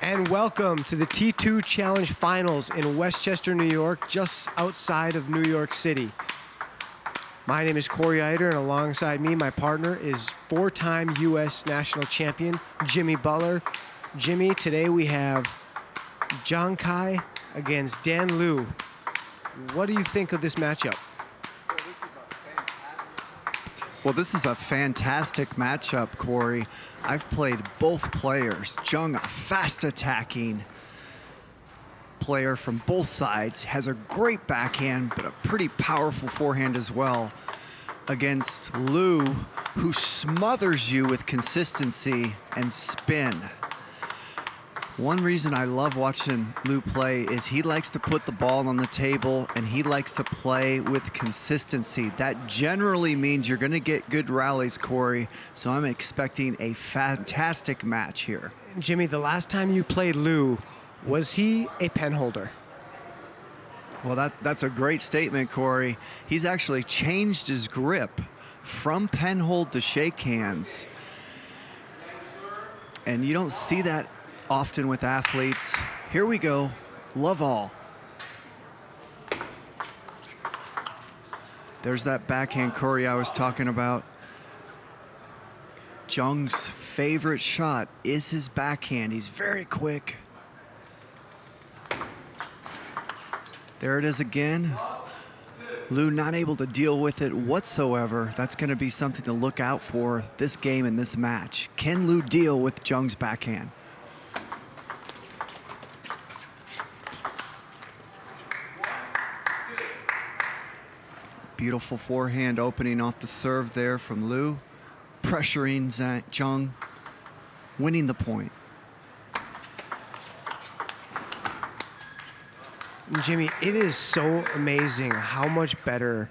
And welcome to the T2 Challenge Finals in Westchester, New York, just outside of New York City. My name is Corey Eider, and alongside me, my partner is four-time U.S. national champion, Jimmy Butler. Jimmy, today we have ZHANG Kai against Dan Liu. What do you think of this matchup? Well, this is a fantastic matchup, Corey. I've played both players. ZHANG, a fast attacking player from both sides, has a great backhand, but a pretty powerful forehand as well. Against Liu, who smothers you with consistency and spin. One reason I love watching Liu play is he likes to put the ball on the table and he likes to play with consistency. That generally means you're going to get good rallies, Corey, so I'm expecting a fantastic match here. Jimmy, the last time you played Liu, was he a pen holder? Well, that's a great statement, Corey. He's actually changed his grip from pen hold to shake hands. And you don't see that often with athletes. Here we go, love all. There's that backhand, Corey, I was talking about. ZHANG's favorite shot is his backhand. He's very quick. There it is again. Liu not able to deal with it whatsoever. That's going to be something to look out for this game and this match. Can Liu deal with ZHANG's backhand? Beautiful forehand opening off the serve there from Liu, pressuring ZHANG, winning the point. Jimmy, it is so amazing how much better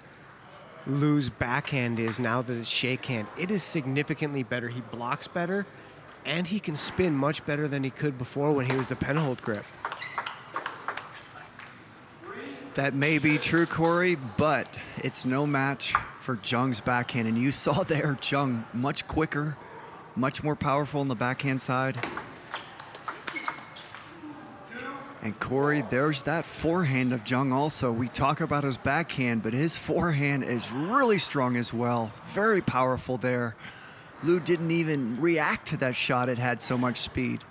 Liu's backhand is now that it's shake hand. It is significantly better. He blocks better, and he can spin much better than he could before when he was the pen hold grip. That may be true, Corey, but it's no match for ZHANG's backhand. And you saw there, ZHANG much quicker, much more powerful on the backhand side. And Corey, there's that forehand of ZHANG also. We talk about his backhand, but his forehand is really strong as well. Very powerful there. Liu didn't even react to that shot. It had so much speed.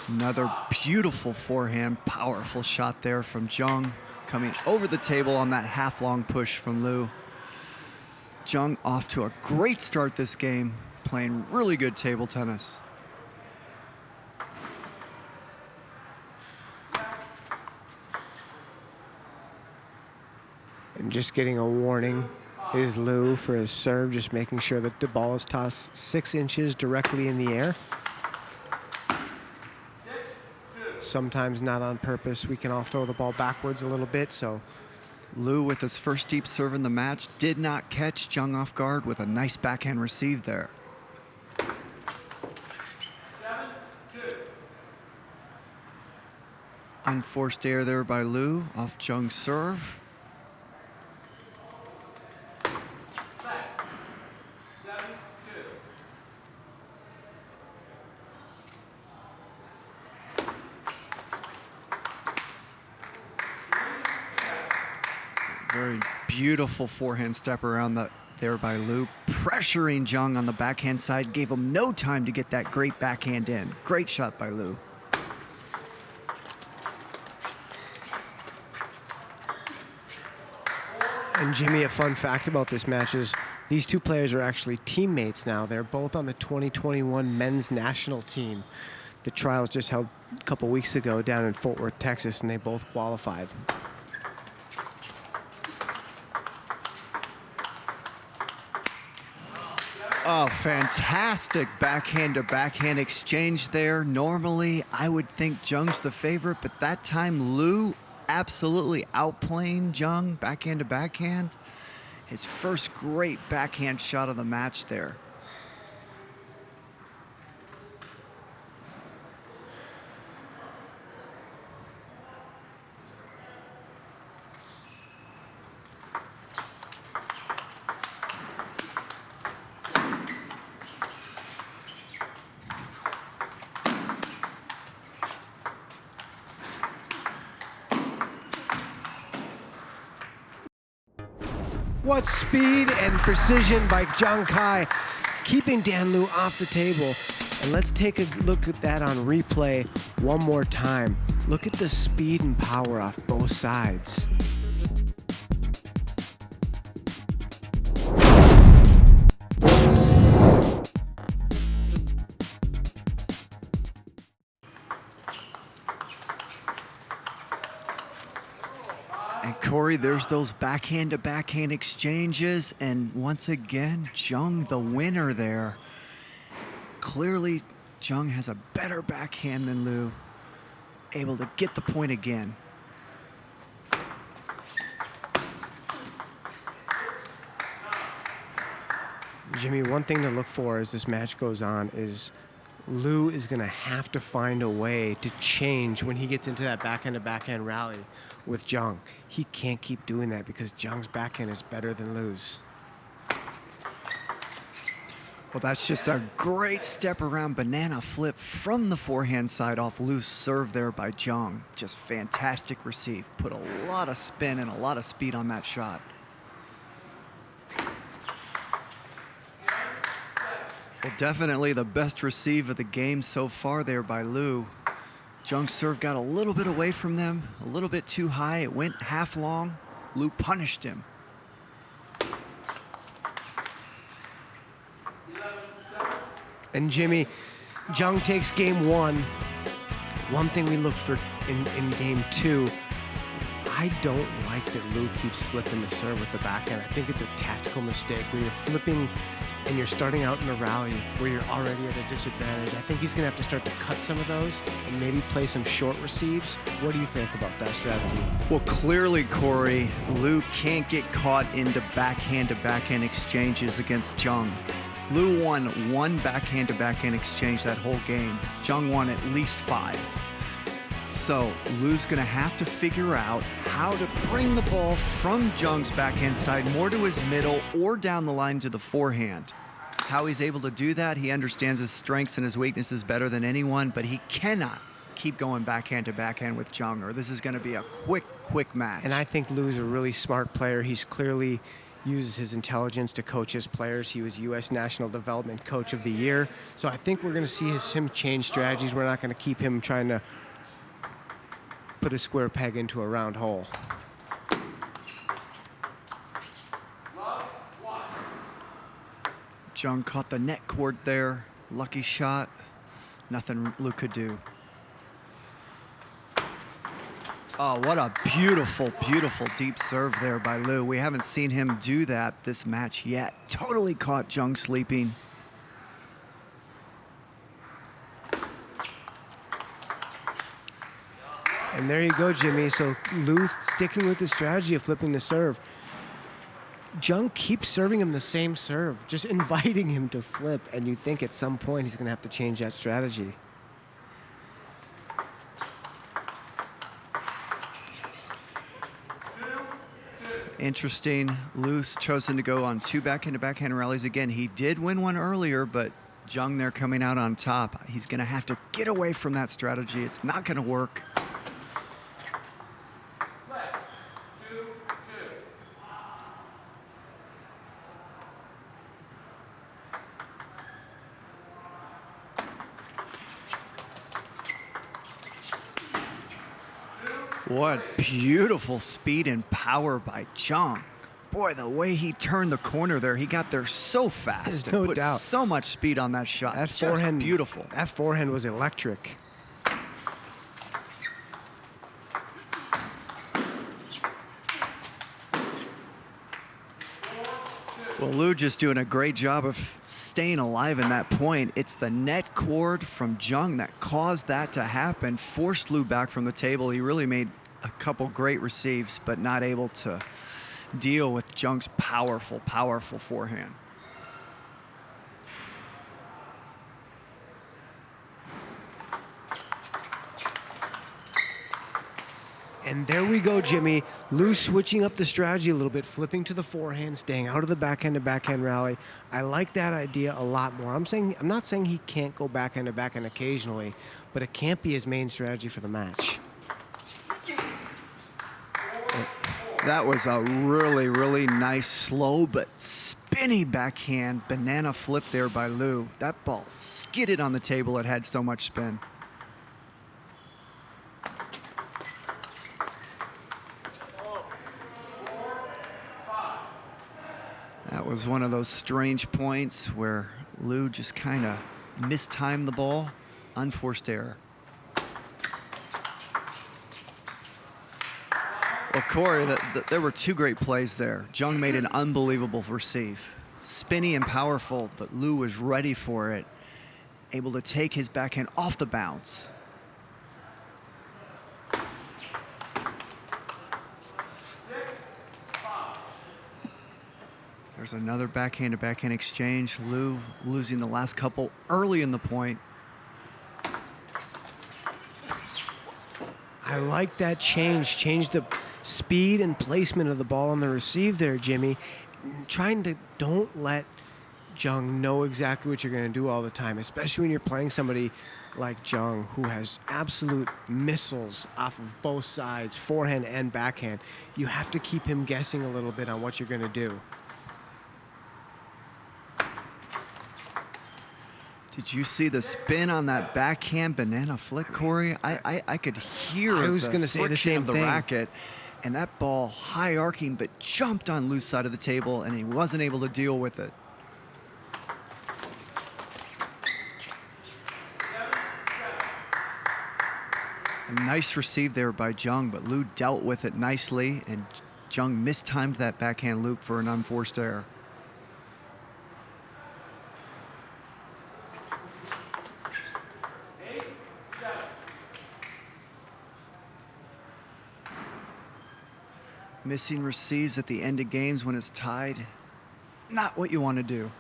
Another beautiful forehand, powerful shot there from ZHANG, coming over the table on that half-long push from Liu. ZHANG off to a great start this game, playing really good table tennis. And just getting a warning is Liu for his serve, just making sure that the ball is tossed 6 inches directly in the air. Sometimes not on purpose. We can all throw the ball backwards a little bit, so. Liu, with his first deep serve in the match, did not catch ZHANG off guard with a nice backhand receive there. 7-2. Unforced air there by Liu off ZHANG's serve. Very beautiful forehand step around there by Liu, pressuring ZHANG on the backhand side, gave him no time to get that great backhand in. Great shot by Liu. And Jimmy, a fun fact about this match is these two players are actually teammates now. They're both on the 2021 men's national team. The trials just held a couple weeks ago down in Fort Worth, Texas, and they both qualified. Oh, fantastic backhand-to-backhand exchange there. Normally, I would think ZHANG's the favorite, but that time, Liu absolutely outplaying ZHANG backhand-to-backhand. His first great backhand shot of the match there. What speed and precision by ZHANG Kai, keeping Dan Liu off the table. And let's take a look at that on replay one more time. Look at the speed and power off both sides. And Corey, there's those backhand-to-backhand exchanges, and once again, ZHANG the winner there. Clearly, ZHANG has a better backhand than Liu, able to get the point again. Jimmy, one thing to look for as this match goes on is Liu is going to have to find a way to change when he gets into that backhand-to-backhand rally with ZHANG. He can't keep doing that because ZHANG's backhand is better than Liu's. Well, that's just a great step around banana flip from the forehand side off loose serve there by ZHANG. Just fantastic receive. Put a lot of spin and a lot of speed on that shot. Well, definitely the best receive of the game so far there by Liu. ZHANG's serve got a little bit away from them, a little bit too high. It went half long. Liu punished him. And Jimmy, ZHANG takes game one. One thing we look for in game two, I don't like that Liu keeps flipping the serve with the backhand. I think it's a tactical mistake when you're flipping and you're starting out in a rally where you're already at a disadvantage. I think he's gonna have to start to cut some of those and maybe play some short receives. What do you think about that strategy? Well, clearly, Corey, Liu can't get caught into backhand-to-backhand exchanges against ZHANG. Liu won one backhand-to-backhand exchange that whole game. ZHANG won at least 5. So Liu's gonna have to figure out how to bring the ball from ZHANG's backhand side more to his middle or down the line to the forehand. How he's able to do that, he understands his strengths and his weaknesses better than anyone, but he cannot keep going backhand to backhand with ZHANG, or this is gonna be a quick match. And I think Liu's a really smart player. He's clearly uses his intelligence to coach his players. He was U.S. National Development Coach of the Year. So I think we're gonna see him change strategies. We're not gonna keep him trying to put a square peg into a round hole. ZHANG caught the net cord there. Lucky shot. Nothing Liu could do. Oh, what a beautiful, beautiful deep serve there by Liu. We haven't seen him do that this match yet. Totally caught ZHANG sleeping. And there you go, Jimmy. So Liu sticking with the strategy of flipping the serve. ZHANG keeps serving him the same serve, just inviting him to flip, and you think at some point he's gonna have to change that strategy. Interesting. Liu's chosen to go on 2 backhand-to-backhand rallies again. He did win one earlier, but ZHANG there coming out on top. He's gonna have to get away from that strategy. It's not gonna work. What beautiful speed and power by ZHANG. Boy, the way he turned the corner there, he got there so fast and no put doubt. so much speed on that shot. That Just forehand, beautiful. That forehand was electric. Well, Liu just doing a great job of staying alive in that point. It's the net cord from ZHANG that caused that to happen, forced Liu back from the table. He really made a couple great receives, but not able to deal with ZHANG's powerful, powerful forehand. And there we go, Jimmy. Liu switching up the strategy a little bit, flipping to the forehand, staying out of the backhand-to-backhand rally. I like that idea a lot more. I'm not saying he can't go backhand-to-backhand occasionally, but it can't be his main strategy for the match. That was a really, really nice, slow but spinny backhand banana flip there by Liu. That ball skidded on the table. It had so much spin. That was one of those strange points where Liu just kind of mistimed the ball. Unforced error. Well, Corey, there were two great plays there. Zhang made an unbelievable receive. Spinny and powerful, but Liu was ready for it. Able to take his backhand off the bounce. There's another backhand-to-backhand exchange. Liu losing the last couple early in the point. I like that change. Change the speed and placement of the ball on the receive there, Jimmy. Don't let Zhang know exactly what you're going to do all the time, especially when you're playing somebody like Zhang, who has absolute missiles off of both sides, forehand and backhand. You have to keep him guessing a little bit on what you're going to do. Did you see the spin on that backhand banana flick, Corey? I could hear I was gonna say the same of the thing. racket, and that ball high arcing but jumped on Liu's side of the table, and he wasn't able to deal with it. A nice receive there by Zhang, but Liu dealt with it nicely, and Zhang mistimed that backhand loop for an unforced error. Missing receives at the end of games when it's tied, not what you want to do.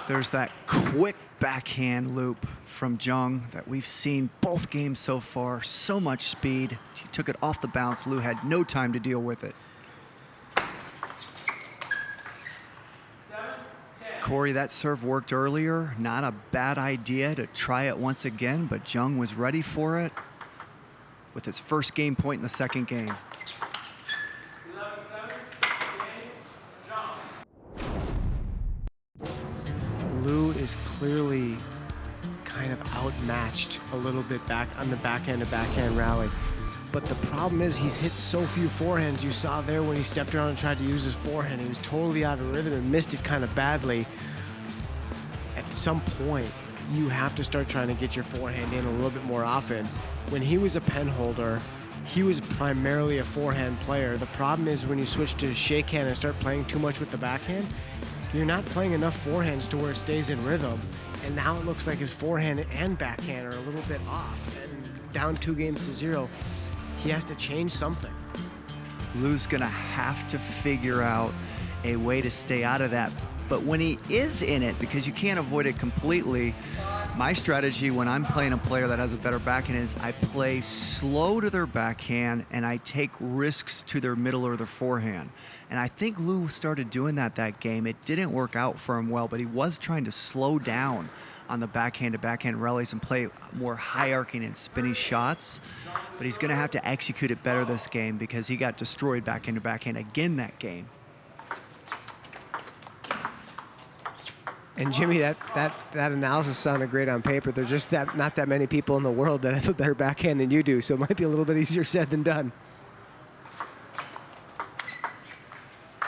There's that quick backhand loop from Zhang that we've seen both games so far. So much speed. He took it off the bounce. Liu had no time to deal with it. Corey, that serve worked earlier. Not a bad idea to try it once again, but Zhang was ready for it with his first game point in the second game. Liu is clearly kind of outmatched a little bit back on the backhand-to-backhand rally. But the problem is he's hit so few forehands. You saw there when he stepped around and tried to use his forehand. He was totally out of rhythm and missed it kind of badly. At some point, you have to start trying to get your forehand in a little bit more often. When he was a pen holder, he was primarily a forehand player. The problem is when you switch to shake hand and start playing too much with the backhand, you're not playing enough forehands to where it stays in rhythm. And now it looks like his forehand and backhand are a little bit off. And down 2-0, he has to change something. Liu's gonna have to figure out a way to stay out of that. But when he is in it, because you can't avoid it completely, my strategy when I'm playing a player that has a better backhand is I play slow to their backhand and I take risks to their middle or their forehand. And I think Liu started doing that game. It didn't work out for him well, but he was trying to slow down on the backhand-to-backhand rallies and play more high-arcing and spinny shots. But he's going to have to execute it better this game because he got destroyed backhand-to-backhand again that game. And Jimmy, that analysis sounded great on paper. There's just not that many people in the world that have a better backhand than you do, so it might be a little bit easier said than done.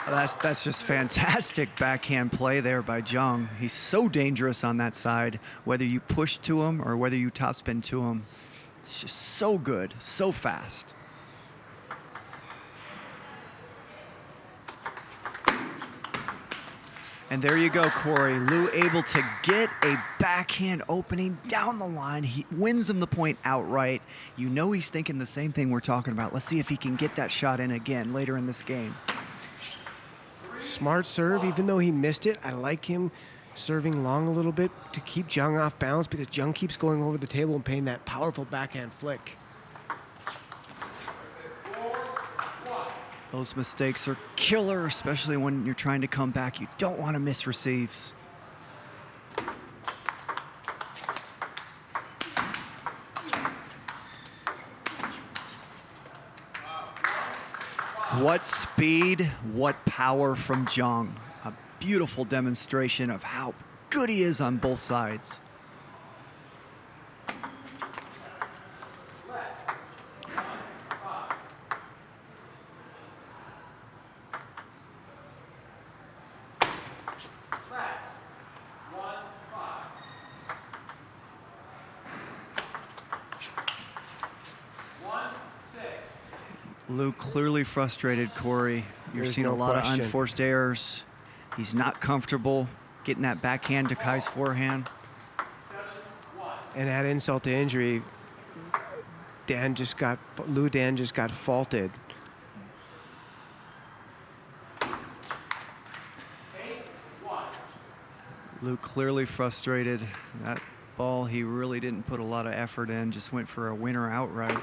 That's just fantastic backhand play there by Zhang. He's so dangerous on that side, whether you push to him or whether you topspin to him. It's just so good, so fast. And there you go, Corey. Liu able to get a backhand opening down the line. He wins him the point outright. You know he's thinking the same thing we're talking about. Let's see if he can get that shot in again later in this game. Smart serve, even though he missed it. I like him serving long a little bit to keep Zhang off balance because Zhang keeps going over the table and paying that powerful backhand flick. Those mistakes are killer, especially when you're trying to come back. You don't want to miss receives. What speed, what power from ZHANG. A beautiful demonstration of how good he is on both sides. Liu clearly frustrated, Corey. You're There's seeing no a lot question. of unforced errors. He's not comfortable getting that backhand to Kai's forehand. And add insult to injury, LIU Dan just got faulted. Liu clearly frustrated. That ball, he really didn't put a lot of effort in, just went for a winner outright.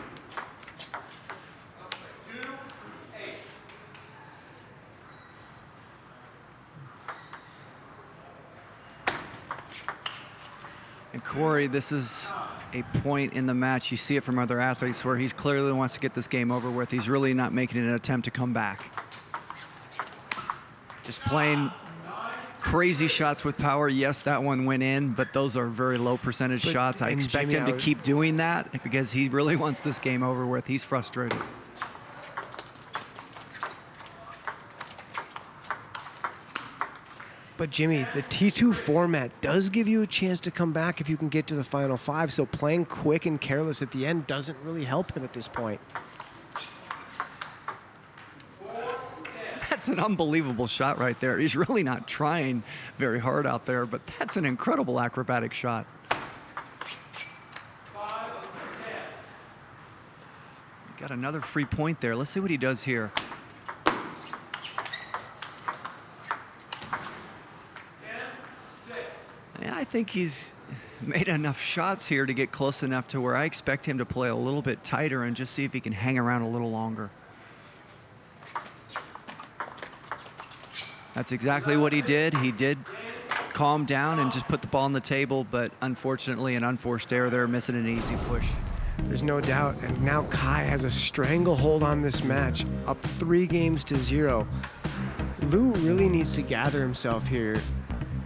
And Corey, this is a point in the match. You see it from other athletes where he clearly wants to get this game over with. He's really not making an attempt to come back. Just playing crazy shots with power. Yes, that one went in, but those are very low percentage shots. I expect Jimmy, him to keep doing that because he really wants this game over with. He's frustrated. But Jimmy, the T2 format does give you a chance to come back if you can get to the final five. So playing quick and careless at the end doesn't really help him at this point. That's an unbelievable shot right there. He's really not trying very hard out there, but that's an incredible acrobatic shot. Got another free point there. Let's see what he does here. Yeah, I think he's made enough shots here to get close enough to where I expect him to play a little bit tighter and just see if he can hang around a little longer. That's exactly what he did. He did calm down and just put the ball on the table, but unfortunately an unforced error there, missing an easy push. There's no doubt. And now Kai has a stranglehold on this match, up 3-0. Liu really needs to gather himself here,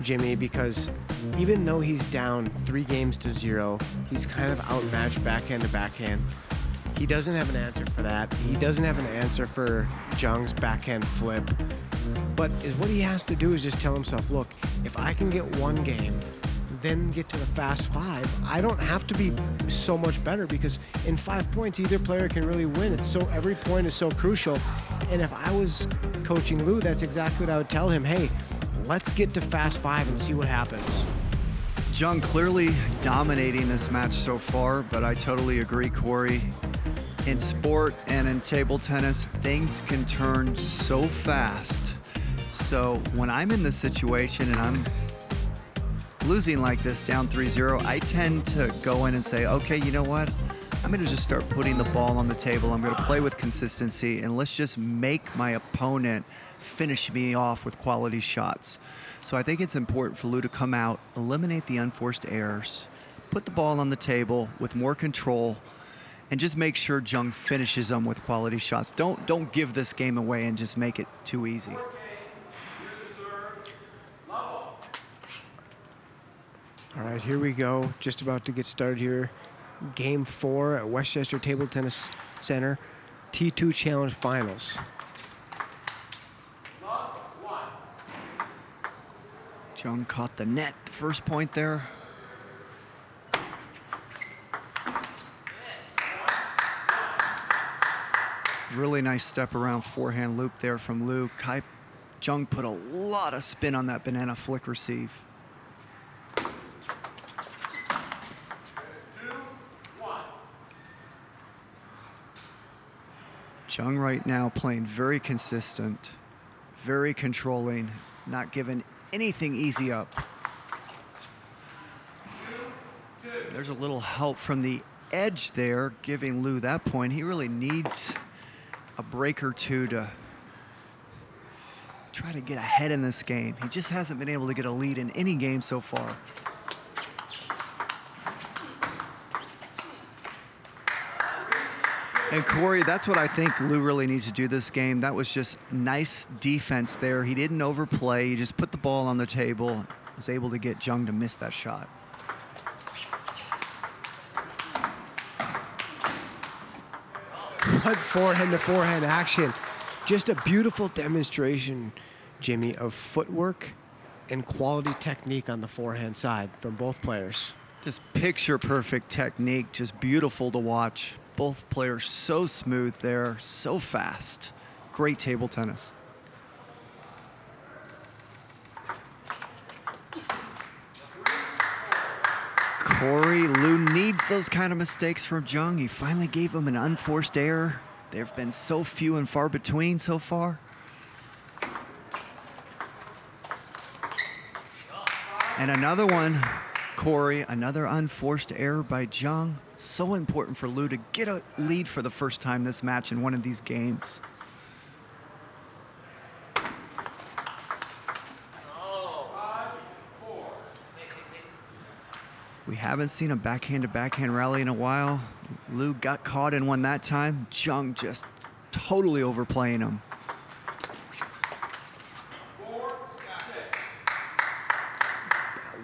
Jimmy, because even though he's down 3-0, he's kind of outmatched backhand to backhand. He doesn't have an answer for that. He doesn't have an answer for ZHANG's backhand flip. But what he has to do is just tell himself, look, if I can get one game, then get to the fast five, I don't have to be so much better, because in 5 points, either player can really win. Every point is so crucial. And if I was coaching Liu, that's exactly what I would tell him. Hey, let's get to fast five and see what happens. ZHANG clearly dominating this match so far, but I totally agree, Corey. In sport and in table tennis, things can turn so fast. So when I'm in this situation and I'm losing like this, down 3-0, I tend to go in and say, okay, you know what? I'm going to just start putting the ball on the table. I'm going to play with consistency, and let's just make my opponent finish me off with quality shots. So I think it's important for Liu to come out, eliminate the unforced errors, put the ball on the table with more control, and just make sure ZHANG finishes them with quality shots. Don't give this game away and just make it too easy. All right, here we go. Just about to get started here. Game 4 at Westchester Table Tennis Center, T2 Challenge Finals. ZHANG caught the net, the first point there. Really nice step around forehand loop there from Liu. ZHANG put a lot of spin on that banana flick receive. ZHANG right now playing very consistent, very controlling, not giving anything easy up. There's a little help from the edge there, giving Liu that point. He really needs a break or two to try to get ahead in this game. He just hasn't been able to get a lead in any game so far. And Corey, that's what I think Liu really needs to do this game. That was just nice defense there. He didn't overplay. He just put the ball on the table. Was able to get Zhang to miss that shot. What forehand to forehand action. Just a beautiful demonstration, Jimmy, of footwork and quality technique on the forehand side from both players. Just picture perfect technique, just beautiful to watch. Both players so smooth there, so fast. Great table tennis. Corey, Liu needs those kind of mistakes from Zhang. He finally gave him an unforced error. There have been so few and far between so far. And another one, Corey, another unforced error by Zhang. So important for Liu to get a lead for the first time this match in one of these games. We haven't seen a backhand-to-backhand rally in a while. Liu got caught in one that time. Zhang just totally overplaying him.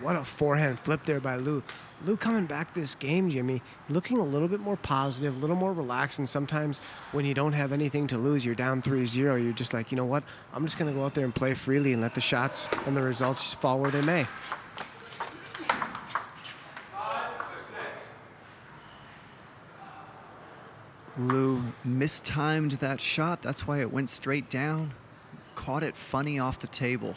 What a forehand flip there by Liu. Liu coming back this game, Jimmy, looking a little bit more positive, a little more relaxed, and sometimes when you don't have anything to lose, you're down 3-0, you're just like, you know what, I'm just going to go out there and play freely and let the shots and the results just fall where they may. Liu mistimed that shot. That's why it went straight down. Caught it funny off the table.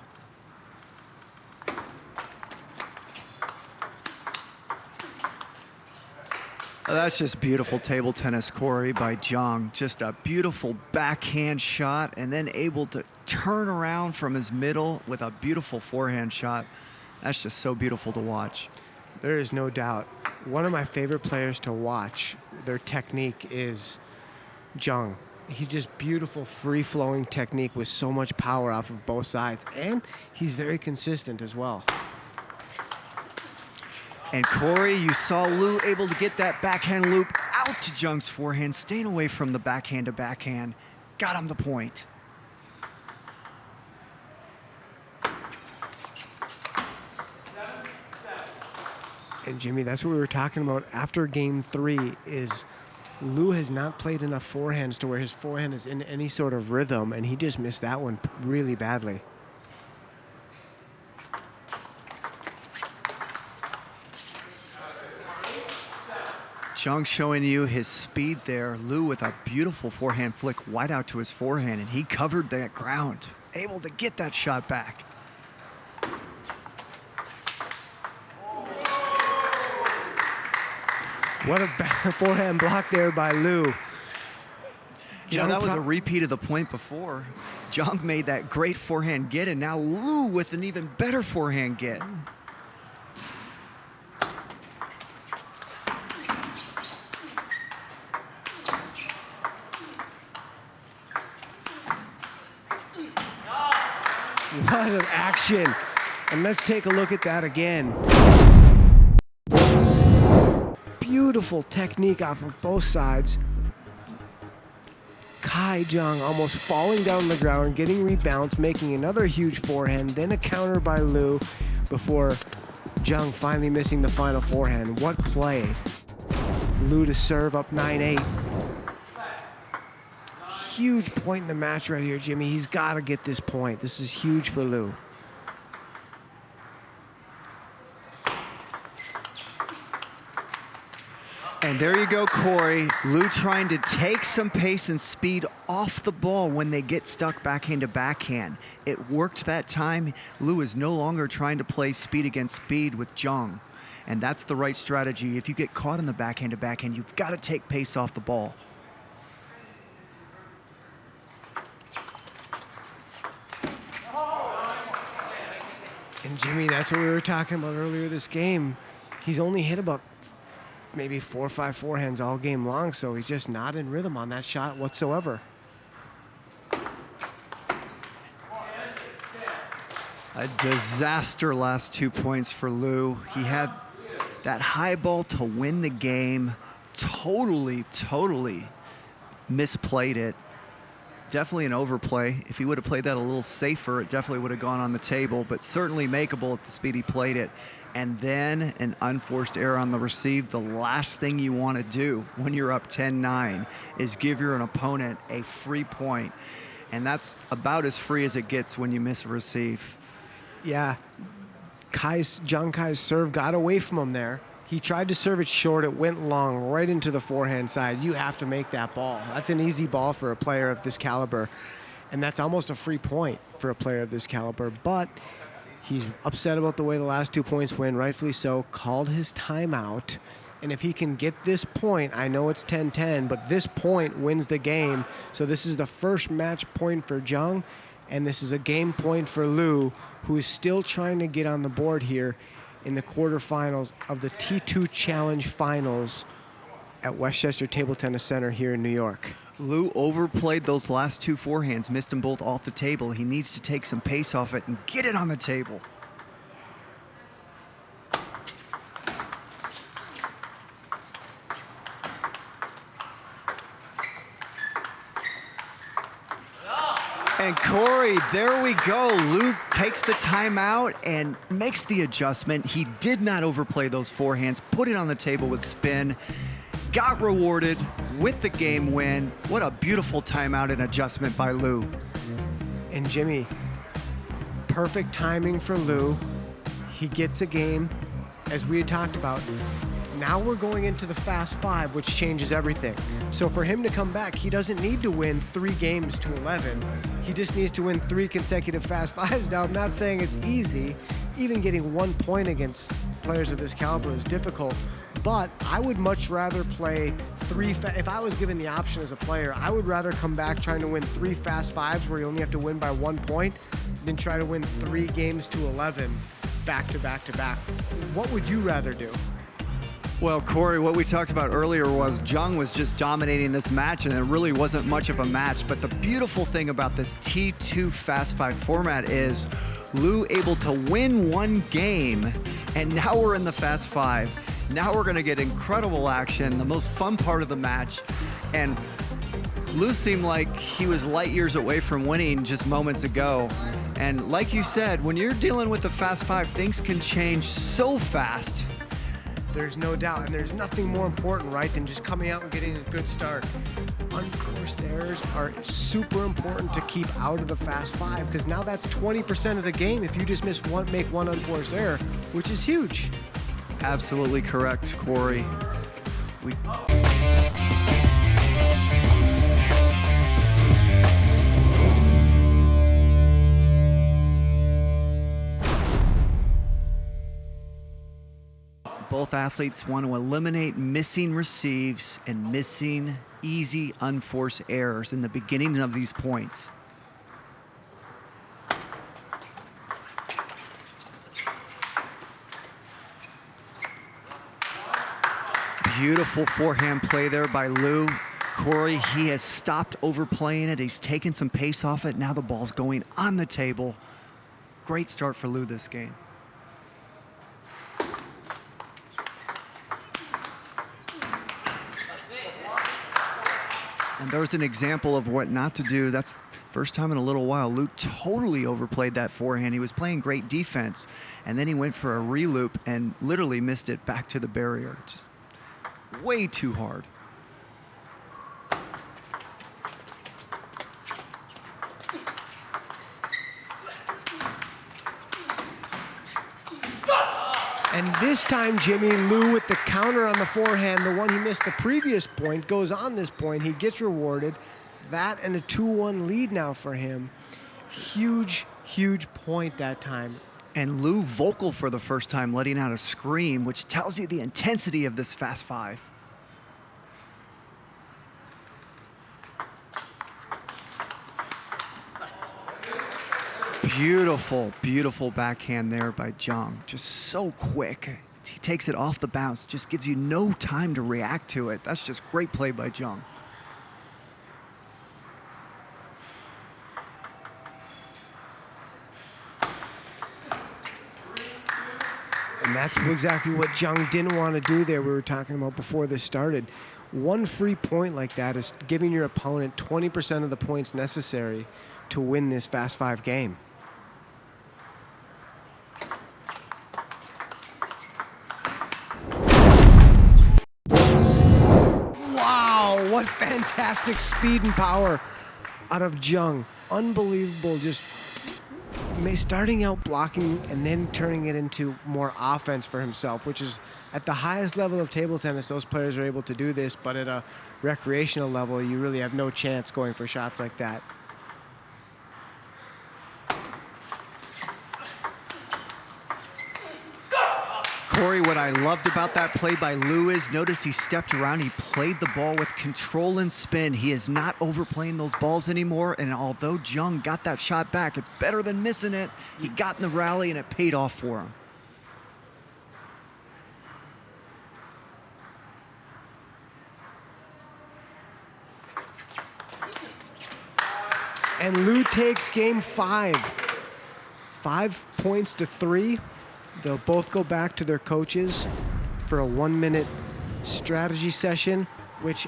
That's just beautiful table tennis, Corey, by Zhang. Just a beautiful backhand shot and then able to turn around from his middle with a beautiful forehand shot. That's just so beautiful to watch. There is no doubt. One of my favorite players to watch, their technique is Zhang. He's just beautiful, free-flowing technique with so much power off of both sides. And he's very consistent as well. And Corey, you saw Liu able to get that backhand loop out to Zhang's forehand, staying away from the backhand to backhand. Got him the point. And Jimmy, that's what we were talking about after game 3 is Liu has not played enough forehands to where his forehand is in any sort of rhythm, and he just missed that one really badly. Zhang showing you his speed there. Liu with a beautiful forehand flick wide out to his forehand, and he covered that ground, able to get that shot back. What a forehand block there by Liu. Yeah, that was a repeat of the point before. Zhang made that great forehand get, and now Liu with an even better forehand get. What an action. And let's take a look at that again. Beautiful technique off of both sides. Kai Zhang almost falling down the ground, getting rebounds, making another huge forehand, then a counter by Liu before Zhang finally missing the final forehand. What play. Liu to serve up 9-8. Huge point in the match right here, Jimmy. He's got to get this point. This is huge for Liu. And there you go, Corey. Liu trying to take some pace and speed off the ball when they get stuck backhand to backhand. It worked that time. Liu is no longer trying to play speed against speed with Zhang. And that's the right strategy. If you get caught in the backhand to backhand, you've got to take pace off the ball. And Jimmy, that's what we were talking about earlier this game. He's only hit about maybe 4 or 5 forehands all game long, so he's just not in rhythm on that shot whatsoever. A disaster last 2 points for Liu. He had that high ball to win the game. Totally misplayed it. Definitely an overplay. If he would have played that a little safer, it definitely would have gone on the table, but certainly makeable at the speed he played it. And then an unforced error on the receive. The last thing you want to do when you're up 10-9 is give your opponent a free point. And that's about as free as it gets when you miss a receive. Yeah, ZHANG Kai's serve got away from him there. He tried to serve it short. It went long right into the forehand side. You have to make that ball. That's an easy ball for a player of this caliber. And that's almost a free point for a player of this caliber. But he's upset about the way the last 2 points went, rightfully so, called his timeout. And if he can get this point, I know it's 10-10, but this point wins the game. So this is the first match point for ZHANG, and this is a game point for Liu, who is still trying to get on the board here in the quarterfinals of the T2 Challenge Finals at Westchester Table Tennis Center here in New York. Liu overplayed those last 2 forehands, missed them both off the table. He needs to take some pace off it and get it on the table. And Corey, there we go. Liu takes the timeout and makes the adjustment. He did not overplay those forehands, put it on the table with spin, got rewarded with the game win. What a beautiful timeout and adjustment by Liu. And Jimmy, perfect timing for Liu. He gets a game, as we had talked about. Now we're going into the Fast Five, which changes everything. So for him to come back, he doesn't need to win 3 games to 11. He just needs to win 3 consecutive Fast Fives. Now, I'm not saying it's easy. Even getting 1 point against players of this caliber is difficult. But I would much rather play 3. If I was given the option as a player, I would rather come back trying to win 3 Fast Fives where you only have to win by 1 point than try to win 3 games to 11 back to back to back. What would you rather do? Well, Corey, what we talked about earlier was ZHANG was just dominating this match, and it really wasn't much of a match. But the beautiful thing about this T2 Fast 5 format is Liu able to win 1 game, and now we're in the Fast 5. Now we're going to get incredible action, the most fun part of the match. And Liu seemed like he was light years away from winning just moments ago. And like you said, when you're dealing with the Fast 5, things can change so fast. There's no doubt, and there's nothing more important, right, than just coming out and getting a good start. Unforced errors are super important to keep out of the Fast 5, because now that's 20% of the game if you just make one unforced error, which is huge. Absolutely correct, Corey. Both athletes want to eliminate missing receives and missing easy unforced errors in the beginning of these points. Beautiful forehand play there by Liu. Corey, he has stopped overplaying it. He's taken some pace off it. Now the ball's going on the table. Great start for Liu this game. And there's an example of what not to do. That's first time in a little while. Liu totally overplayed that forehand. He was playing great defense, and then he went for a re-loop and literally missed it back to the barrier. Just way too hard. And this time, Jimmy, Liu with the counter on the forehand, the one he missed the previous point, goes on this point. He gets rewarded. That and a 2-1 lead now for him. Huge, huge point that time. And Liu vocal for the first time, letting out a scream, which tells you the intensity of this Fast 5. Beautiful, beautiful backhand there by ZHANG. Just so quick. He takes it off the bounce, just gives you no time to react to it. That's just great play by ZHANG. And that's exactly what ZHANG didn't want to do there. We were talking about before this started. One free point like that is giving your opponent 20% of the points necessary to win this fast 5 game. Wow, what fantastic speed and power out of ZHANG. Unbelievable, just starting out blocking and then turning it into more offense for himself, which is at the highest level of table tennis, those players are able to do this, but at a recreational level, you really have no chance going for shots like that. Corey, what I loved about that play by Liu is, notice he stepped around, he played the ball with control and spin. He is not overplaying those balls anymore, and although ZHANG got that shot back, it's better than missing it. He got in the rally, and it paid off for him. And Liu takes game 5. 5 points to 3. They'll both go back to their coaches for a 1-minute strategy session, which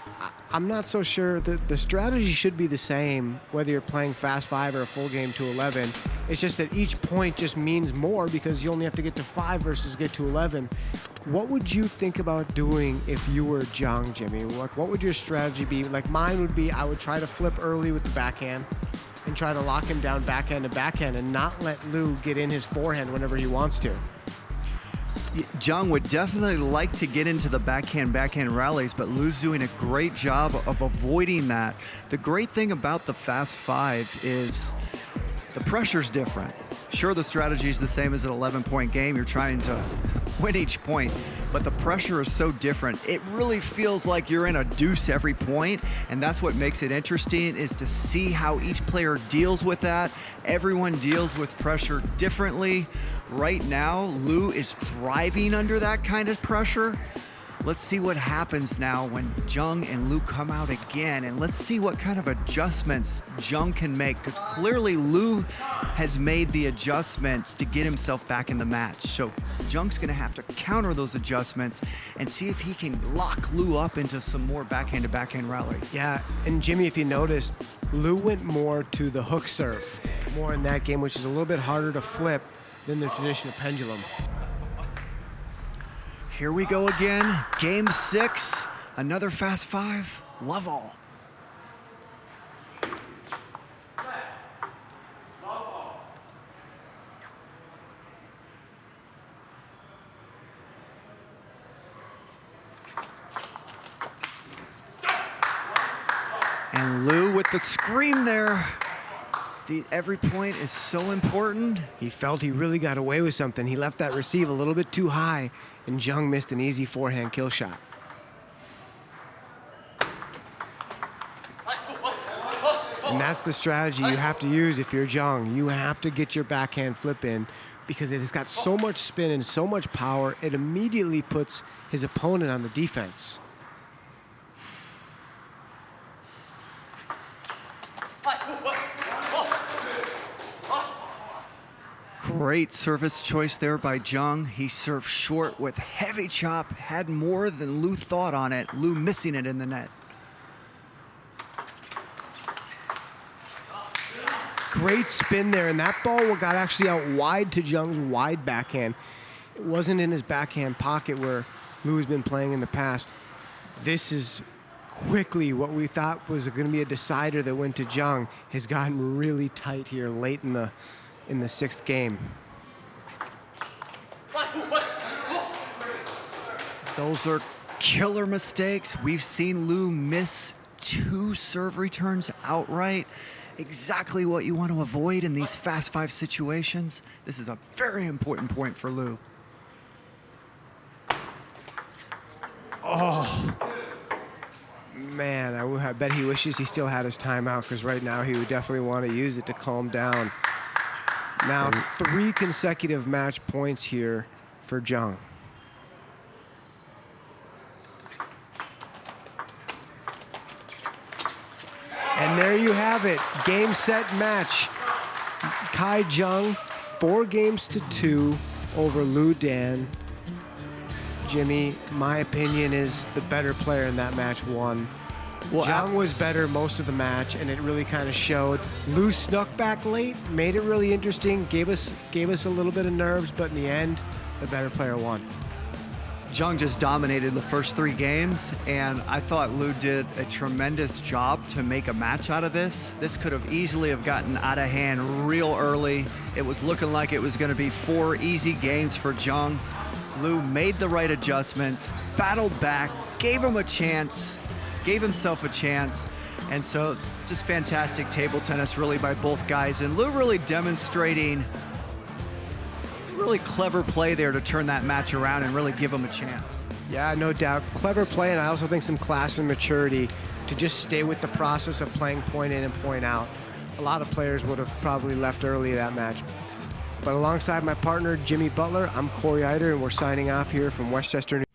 I'm not so sure. The strategy should be the same whether you're playing fast 5 or a full game to 11. It's just that each point just means more because you only have to get to 5 versus get to 11. What would you think about doing if you were ZHANG, Jimmy? What would your strategy be? Like mine would be, I would try to flip early with the backhand and try to lock him down backhand to backhand and not let Liu get in his forehand whenever he wants to. ZHANG would definitely like to get into the backhand rallies, but Liu's doing a great job of avoiding that. The great thing about the fast 5 is the pressure's different. Sure, the strategy is the same as an 11-point game. You're trying to win each point, but the pressure is so different. It really feels like you're in a deuce every point, and that's what makes it interesting, is to see how each player deals with that. Everyone deals with pressure differently. Right now, Liu is thriving under that kind of pressure. Let's see what happens now when ZHANG and Liu come out again, and let's see what kind of adjustments ZHANG can make, because clearly Liu has made the adjustments to get himself back in the match. So ZHANG's gonna have to counter those adjustments and see if he can lock Liu up into some more backhand to backhand rallies. Yeah, and Jimmy, if you noticed, Liu went more to the hook serve, more in that game, which is a little bit harder to flip than the traditional pendulum. Here we go again, game 6, another fast 5, love all. And Liu with the scream there. Every point is so important. He felt he really got away with something. He left that receive a little bit too high, and ZHANG missed an easy forehand kill shot. And that's the strategy you have to use if you're ZHANG. You have to get your backhand flip in because it has got so much spin and so much power, it immediately puts his opponent on the defense. Great service choice there by ZHANG. He served short with heavy chop, had more than Liu thought on it. Liu missing it in the net. Great spin there, and that ball got actually out wide to ZHANG's wide backhand. It wasn't in his backhand pocket where Liu has been playing in the past. This is quickly what we thought was going to be a decider that went to ZHANG has gotten really tight here late in the 6th game. Those are killer mistakes. We've seen Liu miss 2 serve returns outright. Exactly what you want to avoid in these fast 5 situations. This is a very important point for Liu. Oh, man, I bet he wishes he still had his timeout because right now he would definitely want to use it to calm down. Now, 3 consecutive match points here for ZHANG. And there you have it, game, set, match. Kai ZHANG, 4 games to 2 over LIU Dan. Jimmy, my opinion is the better player in that match won. Well, Zhang was better most of the match, and it really kind of showed. Liu snuck back late, made it really interesting, gave us a little bit of nerves, but in the end, the better player won. Zhang just dominated the first 3 games, and I thought Liu did a tremendous job to make a match out of this. This could have easily have gotten out of hand real early. It was looking like it was going to be 4 easy games for Zhang. Liu made the right adjustments, battled back, gave him a chance, gave himself a chance, and so just fantastic table tennis really by both guys. And Liu really demonstrating really clever play there to turn that match around and really give him a chance. Yeah, no doubt. Clever play, and I also think some class and maturity to just stay with the process of playing point in and point out. A lot of players would have probably left early that match. But alongside my partner, Jimmy Butler, I'm Corey Eider, and we're signing off here from Westchester, New York.